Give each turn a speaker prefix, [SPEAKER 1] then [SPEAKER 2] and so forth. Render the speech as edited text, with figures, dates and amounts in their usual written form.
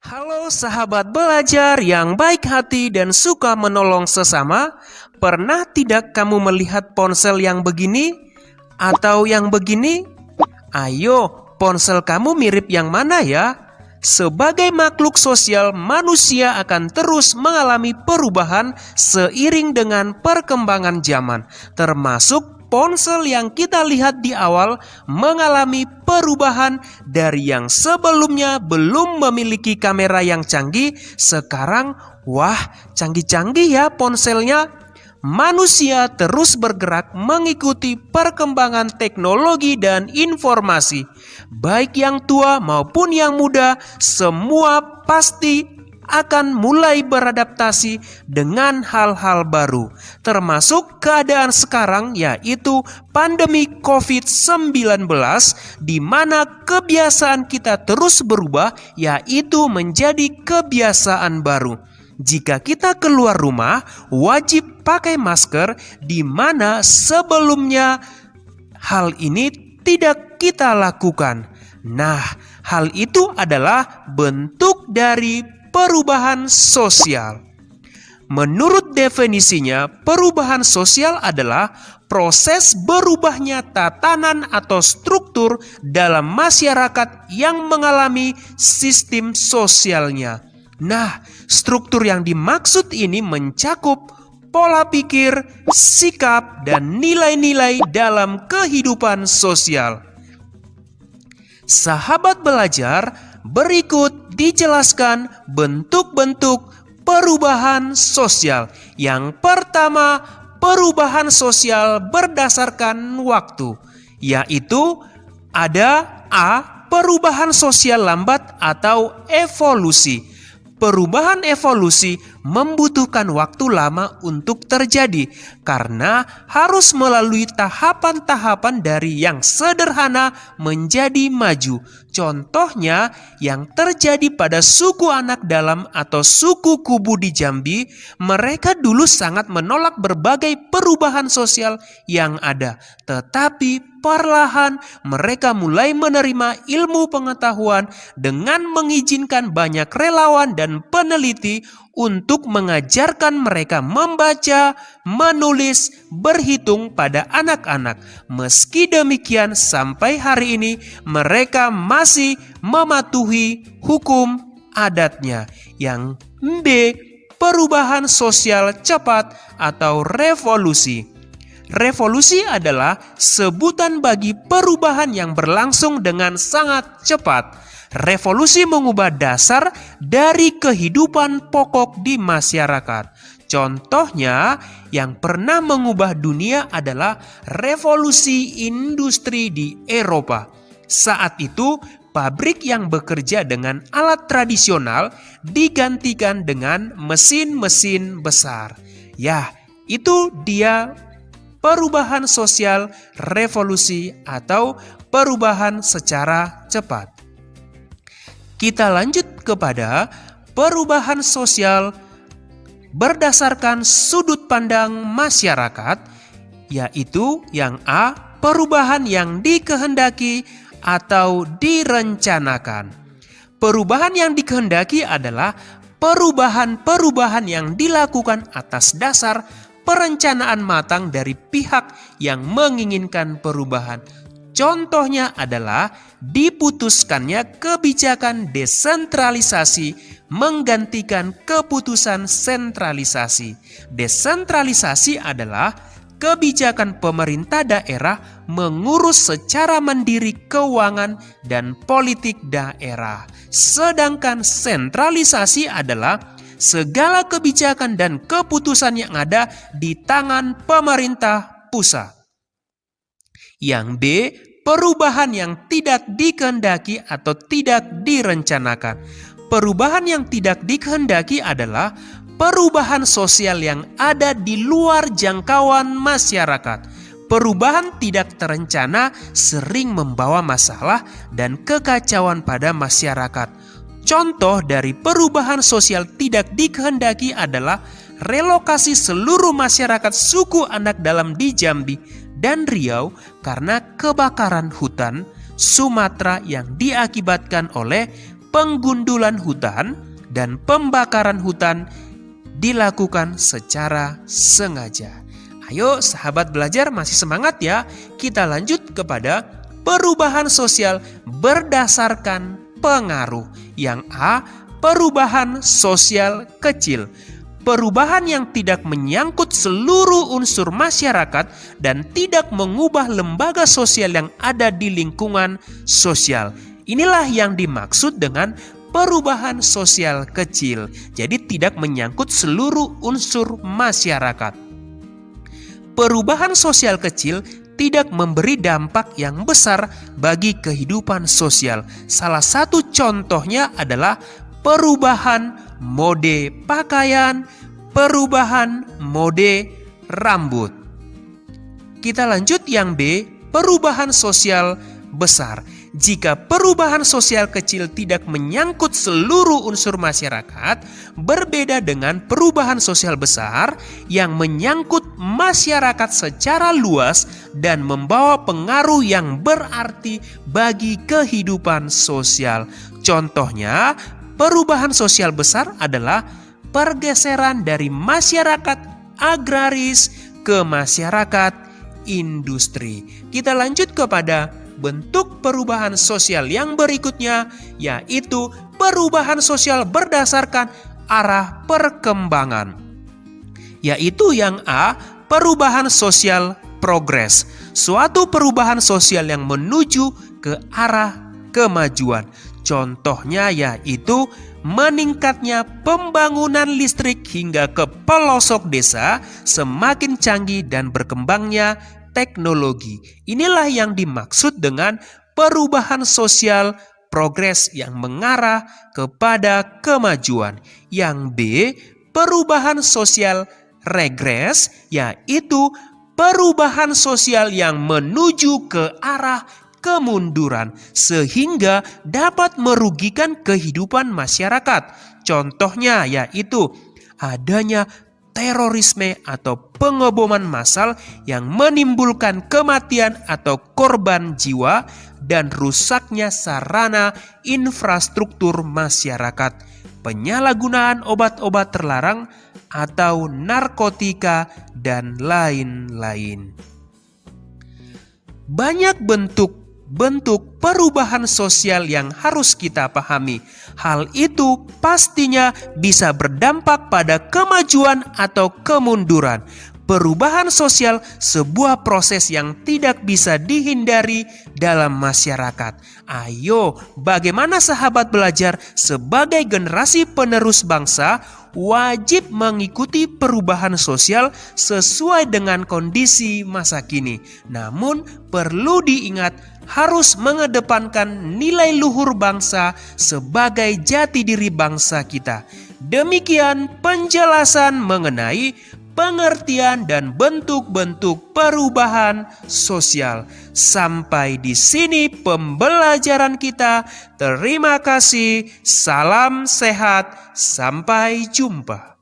[SPEAKER 1] Halo sahabat belajar yang baik hati dan suka menolong sesama. Pernah tidak kamu melihat ponsel yang begini atau yang begini? Ayo, ponsel kamu mirip yang mana ya? Sebagai makhluk sosial, manusia akan terus mengalami perubahan seiring dengan perkembangan zaman, termasuk ponsel yang kita lihat di awal mengalami perubahan dari yang sebelumnya belum memiliki kamera yang canggih. Sekarang, wah, canggih-canggih ya ponselnya. Manusia terus bergerak mengikuti perkembangan teknologi dan informasi. Baik yang tua maupun yang muda, semua pasti akan mulai beradaptasi dengan hal-hal baru, termasuk keadaan sekarang, yaitu pandemi COVID-19, di mana kebiasaan kita terus berubah, yaitu menjadi kebiasaan baru. Jika kita keluar rumah, wajib pakai masker, di mana sebelumnya hal ini tidak kita lakukan. Nah, hal itu adalah bentuk dari perubahan sosial. Menurut definisinya, perubahan sosial adalah proses berubahnya tatanan atau struktur dalam masyarakat yang mengalami sistem sosialnya. Nah, struktur yang dimaksud ini mencakup pola pikir, sikap, dan nilai-nilai dalam kehidupan sosial. Sahabat belajar, berikut dijelaskan bentuk-bentuk perubahan sosial. Yang pertama, perubahan sosial berdasarkan waktu, yaitu ada A. Perubahan sosial lambat atau evolusi. Perubahan evolusi membutuhkan waktu lama untuk terjadi karena harus melalui tahapan-tahapan dari yang sederhana menjadi maju. Contohnya yang terjadi pada suku anak dalam atau suku Kubu di Jambi, mereka dulu sangat menolak berbagai perubahan sosial yang ada. Tetapi perlahan mereka mulai menerima ilmu pengetahuan dengan mengizinkan banyak relawan dan peneliti untuk mengajarkan mereka membaca, menulis, berhitung pada anak-anak. Meski demikian, sampai hari ini mereka masih mematuhi hukum adatnya. Yang B, perubahan sosial cepat atau revolusi. Revolusi adalah sebutan bagi perubahan yang berlangsung dengan sangat cepat. Revolusi mengubah dasar dari kehidupan pokok di masyarakat. Contohnya, yang pernah mengubah dunia adalah revolusi industri di Eropa. Saat itu, pabrik yang bekerja dengan alat tradisional digantikan dengan mesin-mesin besar. Ya, itu dia perubahan sosial revolusi atau perubahan secara cepat. Kita lanjut kepada perubahan sosial berdasarkan sudut pandang masyarakat, yaitu yang A, perubahan yang dikehendaki atau direncanakan. Perubahan yang dikehendaki adalah perubahan-perubahan yang dilakukan atas dasar perencanaan matang dari pihak yang menginginkan perubahan. Contohnya adalah diputuskannya kebijakan desentralisasi menggantikan keputusan sentralisasi. Desentralisasi adalah kebijakan pemerintah daerah mengurus secara mandiri keuangan dan politik daerah. Sedangkan sentralisasi adalah segala kebijakan dan keputusan yang ada di tangan pemerintah pusat. Yang B, perubahan yang tidak dikehendaki atau tidak direncanakan. Perubahan yang tidak dikehendaki adalah perubahan sosial yang ada di luar jangkauan masyarakat. Perubahan tidak terencana sering membawa masalah dan kekacauan pada masyarakat. Contoh dari perubahan sosial tidak dikehendaki adalah relokasi seluruh masyarakat suku anak dalam di Jambi dan Riau karena kebakaran hutan Sumatera yang diakibatkan oleh penggundulan hutan dan pembakaran hutan dilakukan secara sengaja. Ayo sahabat belajar, masih semangat ya? Kita lanjut kepada perubahan sosial berdasarkan pengaruh. Yang A, perubahan sosial kecil. Perubahan yang tidak menyangkut seluruh unsur masyarakat dan tidak mengubah lembaga sosial yang ada di lingkungan sosial. Inilah yang dimaksud dengan perubahan sosial kecil. Jadi tidak menyangkut seluruh unsur masyarakat. Perubahan sosial kecil tidak memberi dampak yang besar bagi kehidupan sosial. Salah satu contohnya adalah perubahan mode pakaian, perubahan mode rambut. Kita lanjut yang B, perubahan sosial besar. Jika perubahan sosial kecil tidak menyangkut seluruh unsur masyarakat, berbeda dengan perubahan sosial besar yang menyangkut masyarakat secara luas dan membawa pengaruh yang berarti bagi kehidupan sosial. Contohnya, perubahan sosial besar adalah pergeseran dari masyarakat agraris ke masyarakat industri. Kita lanjut kepada bentuk perubahan sosial yang berikutnya, yaitu perubahan sosial berdasarkan arah perkembangan. Yaitu yang A, perubahan sosial progres. Suatu perubahan sosial yang menuju ke arah kemajuan. Contohnya yaitu meningkatnya pembangunan listrik hingga ke pelosok desa, semakin canggih dan berkembangnya teknologi. Inilah yang dimaksud dengan perubahan sosial progres yang mengarah kepada kemajuan. Yang B, perubahan sosial regres, yaitu perubahan sosial yang menuju ke arah kemunduran sehingga dapat merugikan kehidupan masyarakat. Contohnya yaitu adanya terorisme atau pengeboman massal yang menimbulkan kematian atau korban jiwa dan rusaknya sarana infrastruktur masyarakat, penyalahgunaan obat-obat terlarang atau narkotika, dan lain-lain. Banyak bentuk perubahan sosial yang harus kita pahami. Hal itu pastinya bisa berdampak pada kemajuan atau kemunduran. Perubahan sosial sebuah proses yang tidak bisa dihindari dalam masyarakat. Ayo, bagaimana sahabat belajar sebagai generasi penerus bangsa wajib mengikuti perubahan sosial sesuai dengan kondisi masa kini. Namun perlu diingat, harus mengedepankan nilai luhur bangsa sebagai jati diri bangsa kita. Demikian penjelasan mengenai pengertian dan bentuk-bentuk perubahan sosial. Sampai di sini pembelajaran kita. Terima kasih. Salam sehat. Sampai jumpa.